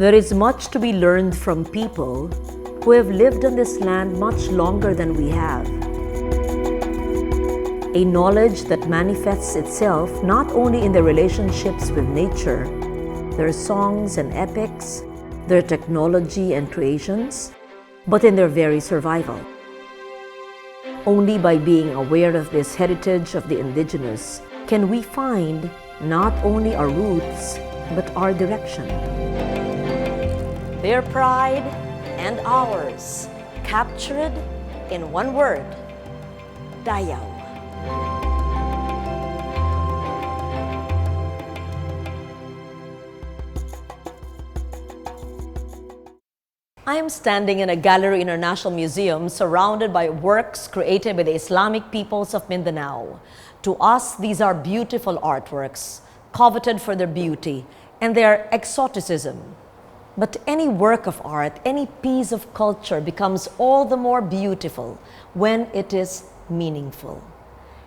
There is much to be learned from people who have lived on this land much longer than we have. A knowledge that manifests itself not only in their relationships with nature, their songs and epics, their technology and creations, but in their very survival. Only by being aware of this heritage of the indigenous can we find not only our roots, but our direction. Their pride and ours, captured in one word, Dayaw. I am standing in a Gallery International Museum surrounded by works created by the Islamic peoples of Mindanao. To us, these are beautiful artworks, coveted for their beauty and their exoticism. But any work of art, any piece of culture becomes all the more beautiful when it is meaningful.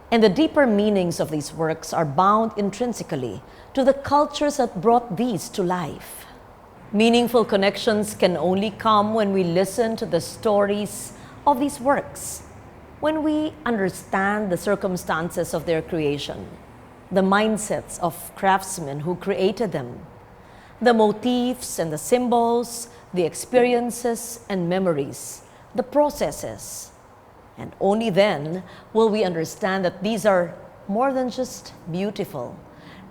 And the deeper meanings of these works are bound intrinsically to the cultures that brought these to life. Meaningful connections can only come when we listen to the stories of these works, when we understand the circumstances of their creation, the mindsets of craftsmen who created them, the motifs and the symbols, the experiences and memories, the processes. And only then will we understand that these are more than just beautiful.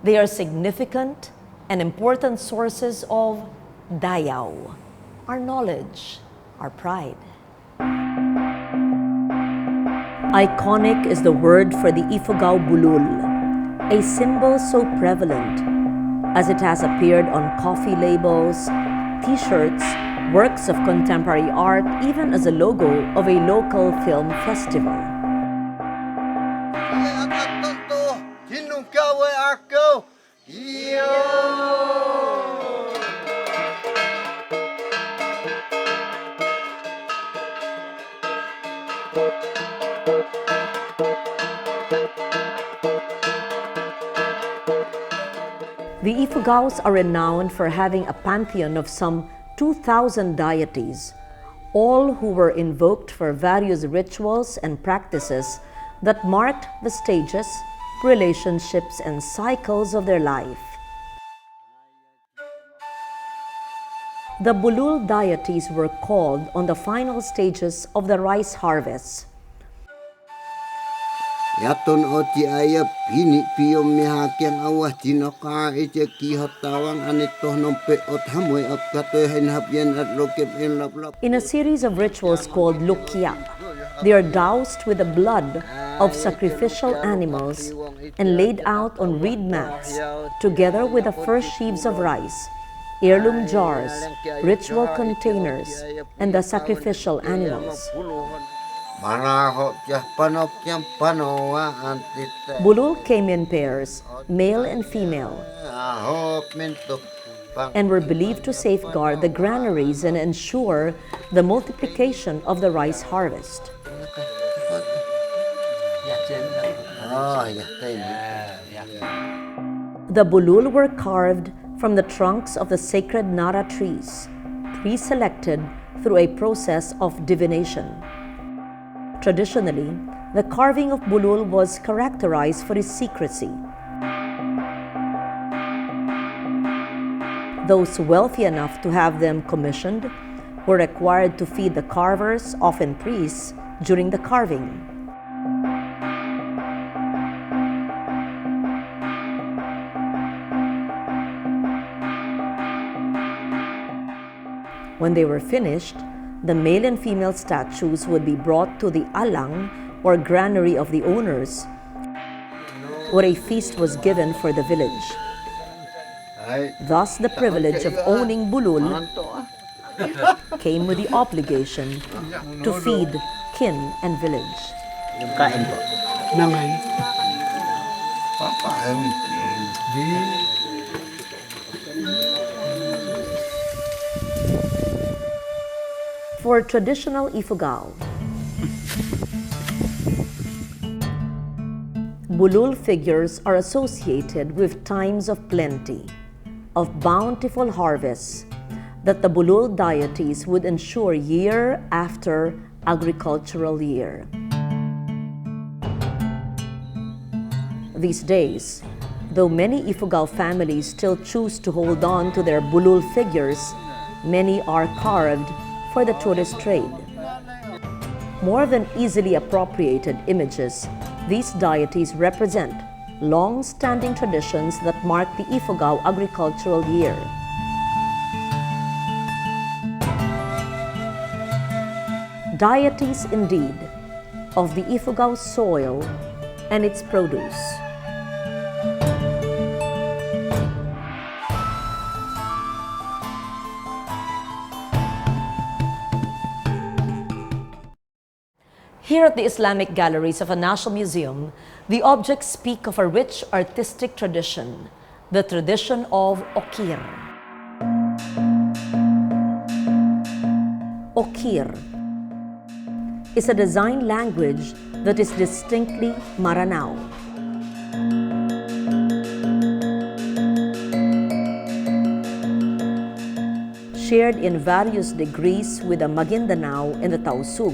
They are significant and important sources of Dayaw, our knowledge, our pride. Iconic is the word for the Ifugao Bulul, a symbol so prevalent as it has appeared on coffee labels, t-shirts, works of contemporary art, even as a logo of a local film festival. The Ifugaos are renowned for having a pantheon of some 2,000 deities, all who were invoked for various rituals and practices that marked the stages, relationships, and cycles of their life. The Bulul deities were called on the final stages of the rice harvest. Yaton oti ayap hini piyom mihakiang awah tinaka ite kihotawang anito nompe ot hamoy ap katoy habyan at lokip in laplap. In a series of rituals called Lukia, they are doused with the blood of sacrificial animals and laid out on reed mats, together with the first sheaves of rice, heirloom jars, ritual containers, and the sacrificial animals. Bulul came in pairs, male and female, and were believed to safeguard the granaries and ensure the multiplication of the rice harvest. The Bulul were carved from the trunks of the sacred Nara trees, pre-selected through a process of divination. Traditionally, the carving of Bulul was characterized for its secrecy. Those wealthy enough to have them commissioned were required to feed the carvers, often priests, during the carving. When they were finished, the male and female statues would be brought to the alang, or granary of the owners, where a feast was given for the village. Thus, the privilege of owning Bulul came with the obligation to feed kin and village. For traditional Ifugao, Bulul figures are associated with times of plenty, of bountiful harvests, that the Bulul deities would ensure year after agricultural year. These days, though many Ifugao families still choose to hold on to their Bulul figures, many are carved for the tourist trade. More than easily appropriated images, these deities represent long-standing traditions that mark the Ifugao agricultural year. Deities indeed of the Ifugao soil and its produce. Here at the Islamic galleries of a national museum, the objects speak of a rich artistic tradition, the tradition of Okir. Okir is a design language that is distinctly Maranao. Shared in various degrees with the Maguindanao and the Tausug,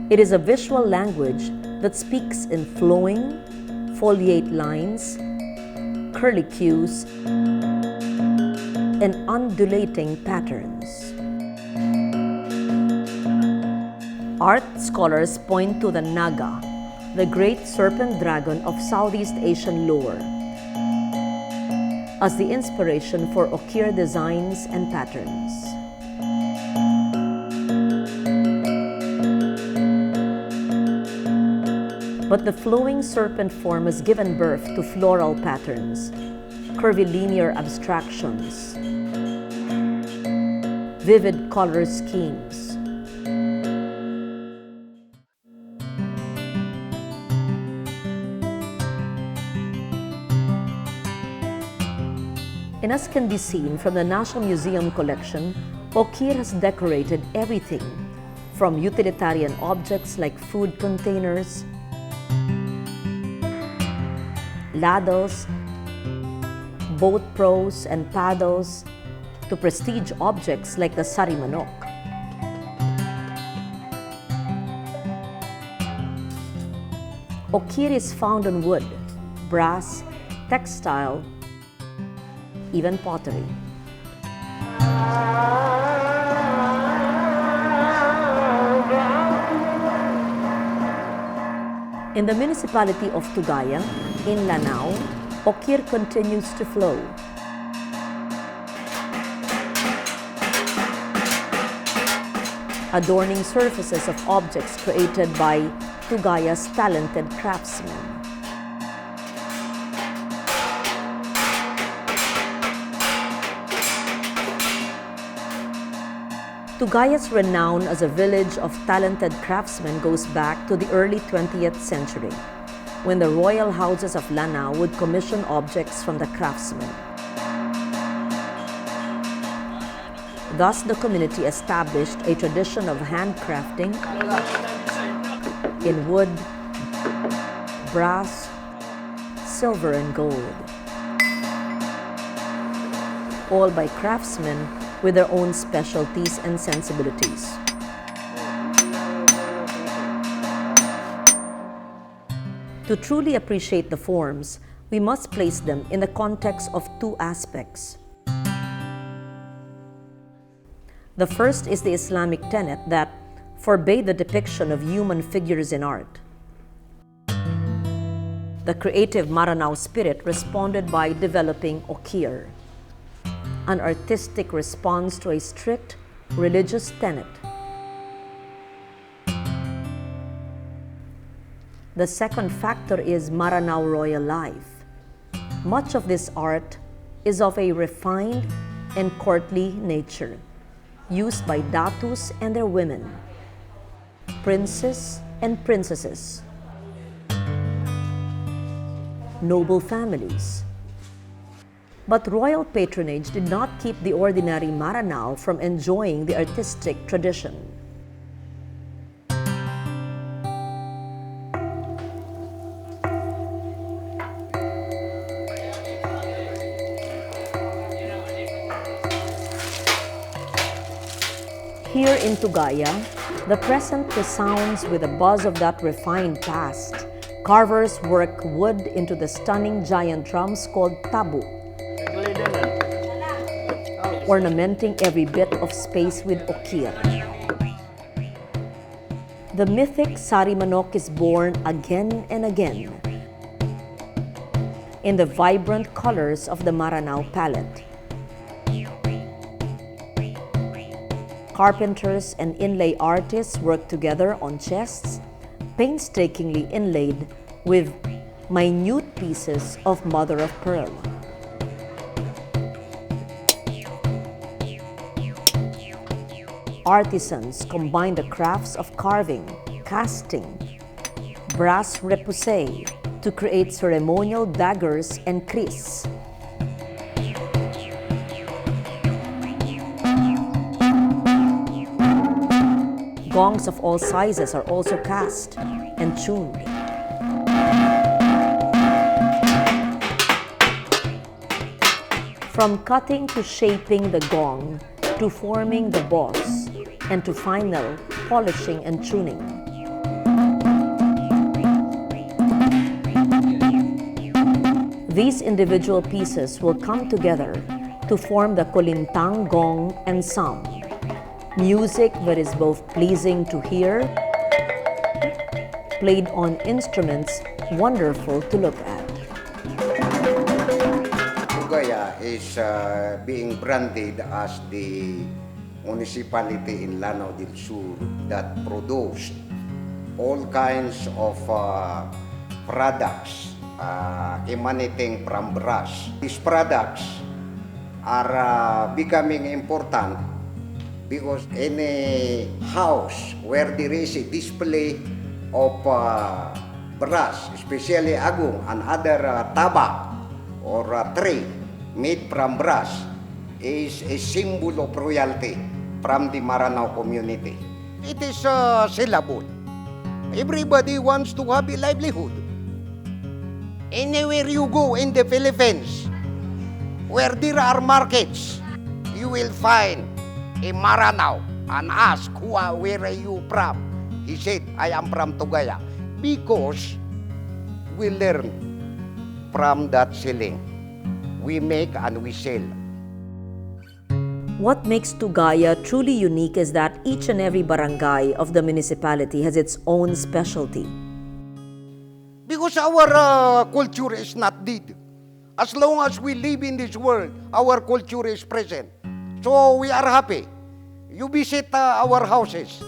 it is a visual language that speaks in flowing, foliate lines, curlicues, and undulating patterns. Art scholars point to the Naga, the great serpent dragon of Southeast Asian lore, as the inspiration for Okir designs and patterns. But the flowing serpent form has given birth to floral patterns, curvilinear abstractions, vivid color schemes. And as can be seen from the National Museum collection, Okir has decorated everything from utilitarian objects like food containers, ladles, boat prows and paddles, to prestige objects like the sarimanok. Okir is found on wood, brass, textile, even pottery. In the municipality of Tugaya, in Lanao, Okir continues to flow. Adorning surfaces of objects created by Tugaya's talented craftsmen. Tugaya's renown as a village of talented craftsmen goes back to the early 20th century, when the royal houses of Lanao would commission objects from the craftsmen. Thus, the community established a tradition of handcrafting in wood, brass, silver, and gold, all by craftsmen with their own specialties and sensibilities. To truly appreciate the forms, we must place them in the context of two aspects. The first is the Islamic tenet that forbade the depiction of human figures in art. The creative Maranao spirit responded by developing Okir, an artistic response to a strict religious tenet. The second factor is Maranao royal life. Much of this art is of a refined and courtly nature, used by datus and their women, princes and princesses, noble families. But royal patronage did not keep the ordinary Maranao from enjoying the artistic tradition. Here in Tugaya, the present resounds with the buzz of that refined past. Carvers work wood into the stunning giant drums called tabu, ornamenting every bit of space with okir. The mythic sari manok is born again and again in the vibrant colors of the Maranao palette. Carpenters and inlay artists work together on chests, painstakingly inlaid with minute pieces of mother of pearl. Artisans combine the crafts of carving, casting, brass repousse to create ceremonial daggers and kris. Gongs of all sizes are also cast and tuned. From cutting to shaping the gong, to forming the boss, and to final polishing and tuning. These individual pieces will come together to form the kulintang gong and sam. Music that is both pleasing to hear, played on instruments wonderful to look at. Tugaya is being branded as the municipality in Lanao del Sur that produced all kinds of products emanating from brass. These products are becoming important because any house where there is a display of brass, especially agung and other tabak or tray made from brass, is a symbol of royalty from the Maranao community. It is syllable. Everybody wants to have a livelihood. Anywhere you go in the Philippines, where there are markets, you will find a Maranao and ask, where are you from? He said, I am from Tugaya. Because we learn from that selling. We make and we sell. What makes Tugaya truly unique is that each and every barangay of the municipality has its own specialty. Because our culture is not dead. As long as we live in this world, our culture is present. So we are happy. You visit our houses.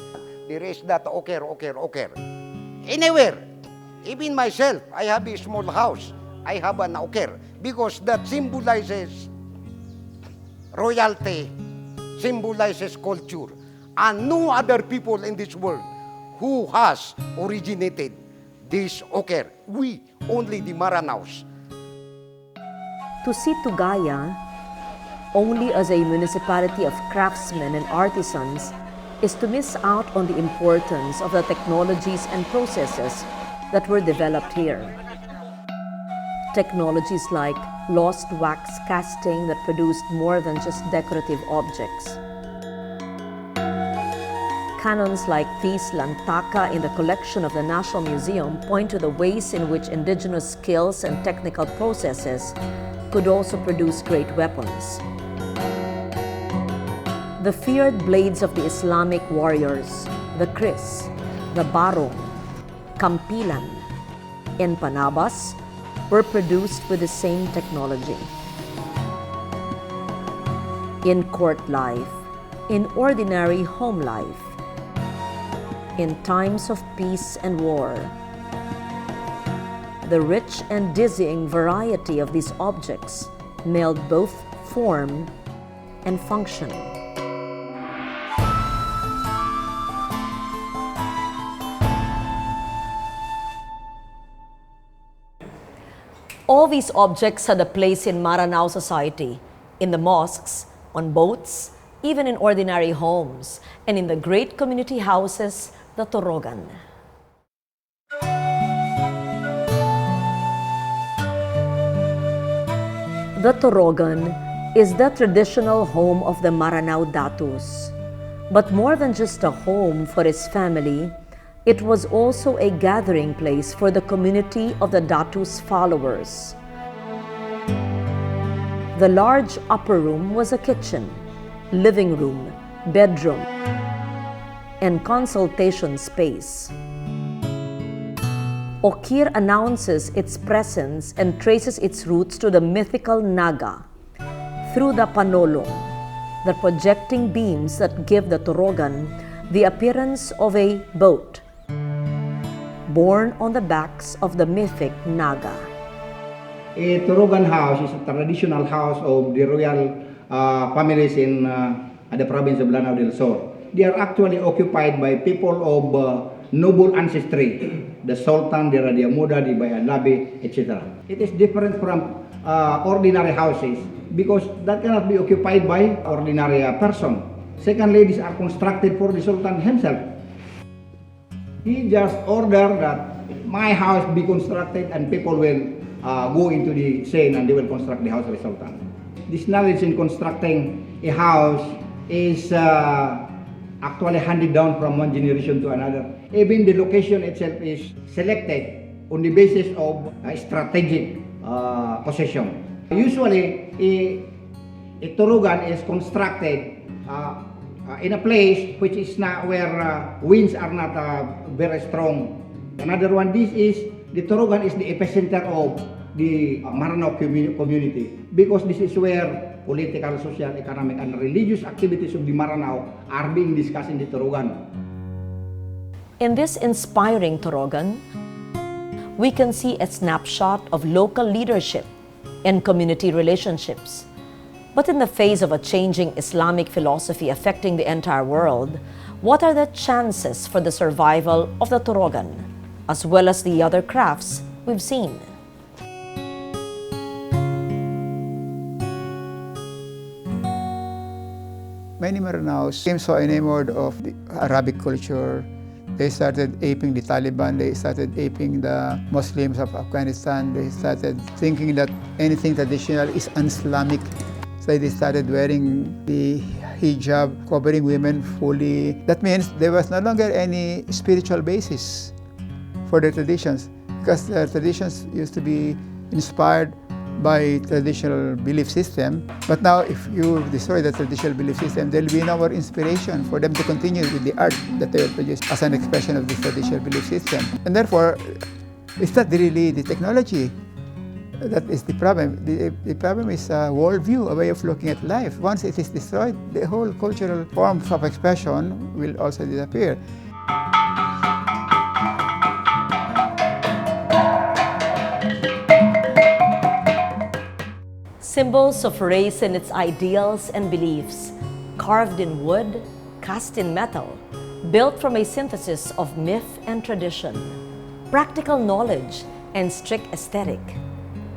There is that oker. Anywhere. Even myself, I have a small house. I have an oker. Because that symbolizes royalty, symbolizes culture. And no other people in this world who has originated this oker. We, only the Maranaos. To see Tugaya only as a municipality of craftsmen and artisans is to miss out on the importance of the technologies and processes that were developed here. Technologies like lost wax casting that produced more than just decorative objects. Canons like these Lantaka in the collection of the National Museum point to the ways in which indigenous skills and technical processes could also produce great weapons. The feared blades of the Islamic warriors, the kris, the barong, kampilan, and panabas were produced with the same technology. In court life, in ordinary home life, in times of peace and war, the rich and dizzying variety of these objects meld both form and function. All these objects had a place in Maranao society, in the mosques, on boats, even in ordinary homes, and in the great community houses, the Torogan. The Torogan is the traditional home of the Maranao Datus, But more than just a home for his family, it was also a gathering place for the community of the Datu's followers. The large upper room was a kitchen, living room, bedroom, and consultation space. Okir announces its presence and traces its roots to the mythical Naga through the panolong, the projecting beams that give the Torogan the appearance of a boat borne on the backs of the mythic Naga. A Torogan house is a traditional house of the royal families in the province of Lanao del Sur. They are actually occupied by people of noble ancestry, the Sultan, the Raja Muda, the Bayan Labi, etc. It is different from ordinary houses because that cannot be occupied by ordinary person. Secondly, these are constructed for the Sultan himself. He just ordered that my house be constructed and people will go into the scene and they will construct the house of the Sultan. This knowledge in constructing a house is actually handed down from one generation to another. Even the location itself is selected on the basis of strategic possession. Usually, a Torogan is constructed in a place which is not where winds are not very strong. Another one, the Torogan is the epicenter of the Maranao community because this is where political, social, economic, and religious activities of the Maranao are being discussed in the Torogan. In this inspiring Torogan, we can see a snapshot of local leadership and community relationships. But in the face of a changing Islamic philosophy affecting the entire world, what are the chances for the survival of the Torogan, as well as the other crafts we've seen? Many Maranaos became so enamored of the Arabic culture. They started aping the Taliban, they started aping the Muslims of Afghanistan, they started thinking that anything traditional is un-Islamic. So they started wearing the hijab, covering women fully. That means there was no longer any spiritual basis for their traditions, because their traditions used to be inspired by traditional belief system. But now if you destroy the traditional belief system, there will be no more inspiration for them to continue with the art that they will produce as an expression of this traditional belief system. And therefore, it's not really the technology that is the problem. The problem is a worldview, a way of looking at life. Once it is destroyed, the whole cultural forms of expression will also disappear. Symbols of race and its ideals and beliefs, carved in wood, cast in metal, built from a synthesis of myth and tradition, practical knowledge and strict aesthetic.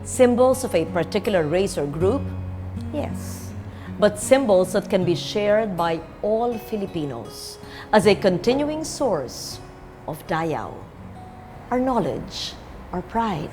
Symbols of a particular race or group? Yes, but symbols that can be shared by all Filipinos as a continuing source of Dayaw, our knowledge, our pride.